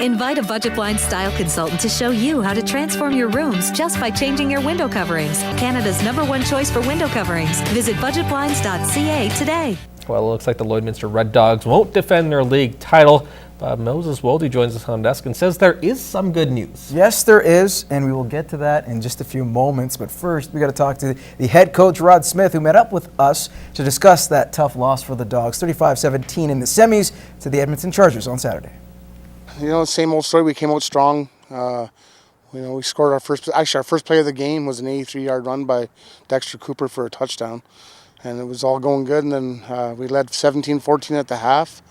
Invite a Budget Blinds style consultant to show you how to transform your rooms just by changing your window coverings. Canada's #1 choice for window coverings. Visit budgetblinds.ca today. Well, it looks like the Lloydminster Red Dogs won't defend their league title. Moses Wolde joins us on desk and says there is some good news. Yes, there is, and we will get to that in just a few moments. But first, we got to talk to the head coach, Rod Smith, who met up with us to discuss that tough loss for the Dogs, 35-17 in the semis to the Edmonton Chargers on Saturday. You know, same old story. We came out strong. We scored our first play of the game was an 83-yard run by Dexter Cooper for a touchdown. And it was all going good, and then we led 17-14 at the half.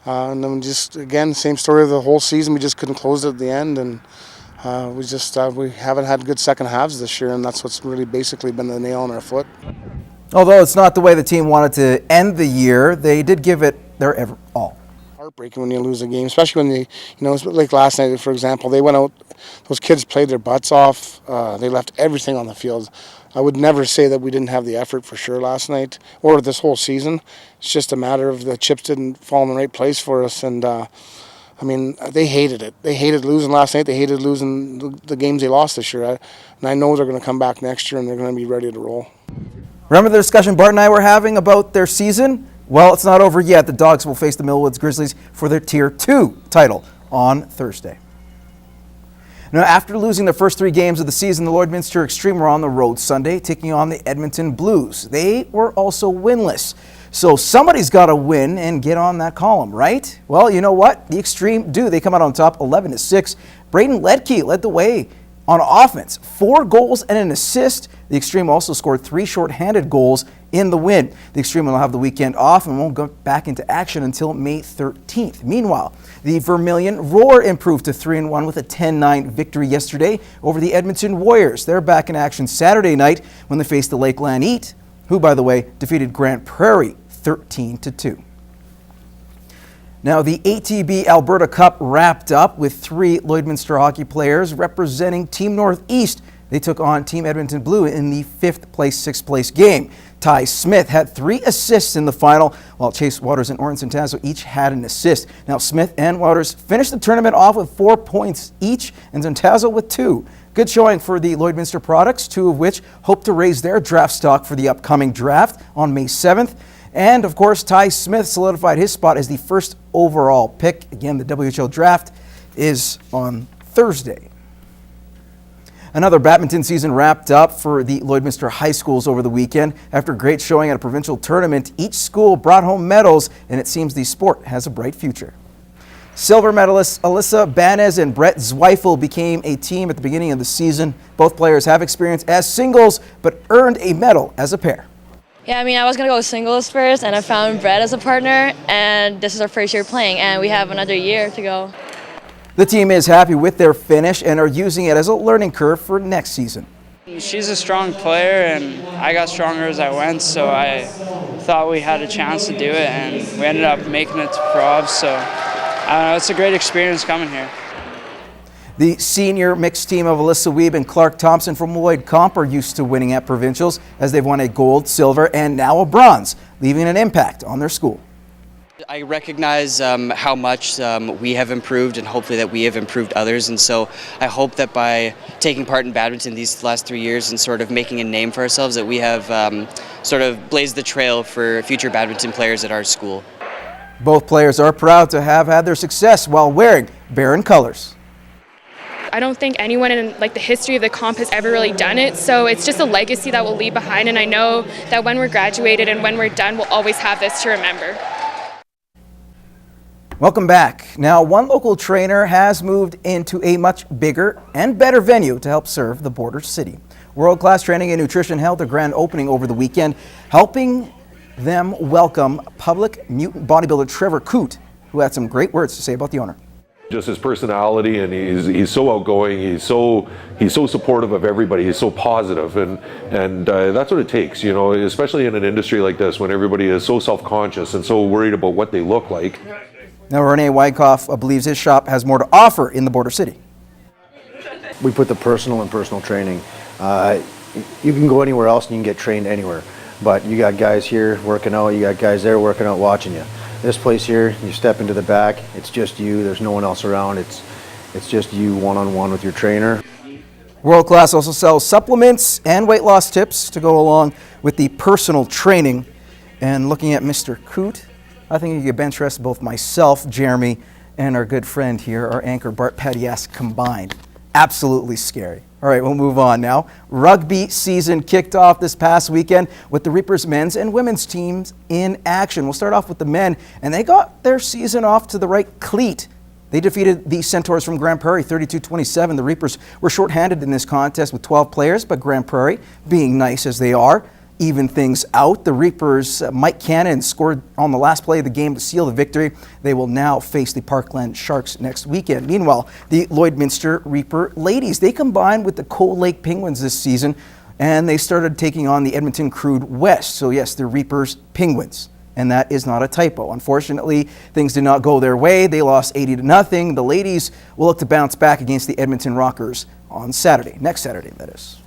And then just, again, same story of the whole season. We just couldn't close it at the end, and we haven't had good second halves this year, and that's what's really basically been the nail in our foot. Although it's not the way the team wanted to end the year, they did give it their all. Heartbreaking when you lose a game, especially when like last night, for example, they went out, those kids played their butts off. They left everything on the field. I would never say that we didn't have the effort for sure last night or this whole season. It's just a matter of the chips didn't fall in the right place for us. And, they hated it. They hated losing last night. They hated losing the games they lost this year. And I know they're going to come back next year and they're going to be ready to roll. Remember the discussion Bart and I were having about their season? Well, it's not over yet. The Dogs will face the Millwoods Grizzlies for their Tier 2 title on Thursday. Now, after losing the first 3 games of the season, the Lloydminster Extreme were on the road Sunday, taking on the Edmonton Blues. They were also winless. So somebody's got to win and get on that column, right? Well, you know what? The Extreme do. They come out on top 11-6. Braden Ledke led the way on offense. 4 goals and an assist. The Extreme also scored 3 shorthanded goals in the win. The Extreme will have the weekend off and won't go back into action until May 13th. Meanwhile, the Vermilion Roar improved to 3-1 with a 10-9 victory yesterday over the Edmonton Warriors. They're back in action Saturday night when they face the Lakeland Heat, who, by the way, defeated Grant Prairie 13-2. Now, the ATB Alberta Cup wrapped up with 3 Lloydminster hockey players representing Team Northeast. They took on Team Edmonton Blue in the 6th place game. Ty Smith had 3 assists in the final, while Chase Waters and Oren Santazo each had an assist. Now, Smith and Waters finished the tournament off with 4 points each, and Santazo with 2. Good showing for the Lloydminster products, 2 of which hope to raise their draft stock for the upcoming draft on May 7th. And, of course, Ty Smith solidified his spot as the first overall pick. Again, the WHL draft is on Thursday. Another badminton season wrapped up for the Lloydminster High Schools over the weekend. After a great showing at a provincial tournament, each school brought home medals, and it seems the sport has a bright future. Silver medalists Alyssa Banez and Brett Zweifel became a team at the beginning of the season. Both players have experience as singles, but earned a medal as a pair. Yeah, I was going to go singles first, and I found Brett as a partner, and this is our first year playing, and we have another year to go. The team is happy with their finish and are using it as a learning curve for next season. She's a strong player, and I got stronger as I went, so I thought we had a chance to do it, and we ended up making it to Provs, so I don't know, it's a great experience coming here. The senior mixed team of Alyssa Weeb and Clark Thompson from Lloyd Comp are used to winning at provincials, as they've won a gold, silver, and now a bronze, leaving an impact on their school. I recognize how much we have improved, and hopefully that we have improved others, and so I hope that by taking part in badminton these last 3 years and sort of making a name for ourselves, that we have sort of blazed the trail for future badminton players at our school. Both players are proud to have had their success while wearing Barron colors. I don't think anyone in the history of the comp has ever really done it, so it's just a legacy that we'll leave behind, and I know that when we're graduated and when we're done, we'll always have this to remember. Welcome back. Now, one local trainer has moved into a much bigger and better venue to help serve the border city. World-class Training and Nutrition held their grand opening over the weekend, helping them welcome public mutant bodybuilder Trevor Coote, who had some great words to say about the owner. Just his personality, and he's so outgoing. He's so supportive of everybody. He's so positive, and that's what it takes, you know, especially in an industry like this when everybody is so self-conscious and so worried about what they look like. Now, Rene Wyckoff believes his shop has more to offer in the border city. We put the personal in personal training. You can go anywhere else and you can get trained anywhere, but you got guys here working out, you got guys there working out watching you. This place here, you step into the back, it's just you, there's no one else around, it's just you one-on-one with your trainer. World Class also sells supplements and weight loss tips to go along with the personal training. And looking at Mr. Coote, I think you could bench rest both myself, Jeremy, and our good friend here, our anchor Bart Petias combined. Absolutely scary. All right, we'll move on now. Rugby season kicked off this past weekend with the Reapers men's and women's teams in action. We'll start off with the men, and they got their season off to the right cleat. They defeated the Centaurs from Grand Prairie 32-27. The Reapers were shorthanded in this contest with 12 players, but Grand Prairie, being nice as they are, even things out. The Reapers, Mike Cannon scored on the last play of the game to seal the victory. They will now face the Parkland Sharks next weekend. Meanwhile, the Lloydminster Reaper ladies, they combined with the Cold Lake Penguins this season, and they started taking on the Edmonton Crude West. So yes, the Reapers Penguins. And that is not a typo. Unfortunately, things did not go their way. They lost 80-0. The ladies will look to bounce back against the Edmonton Rockers on Saturday, next Saturday, that is.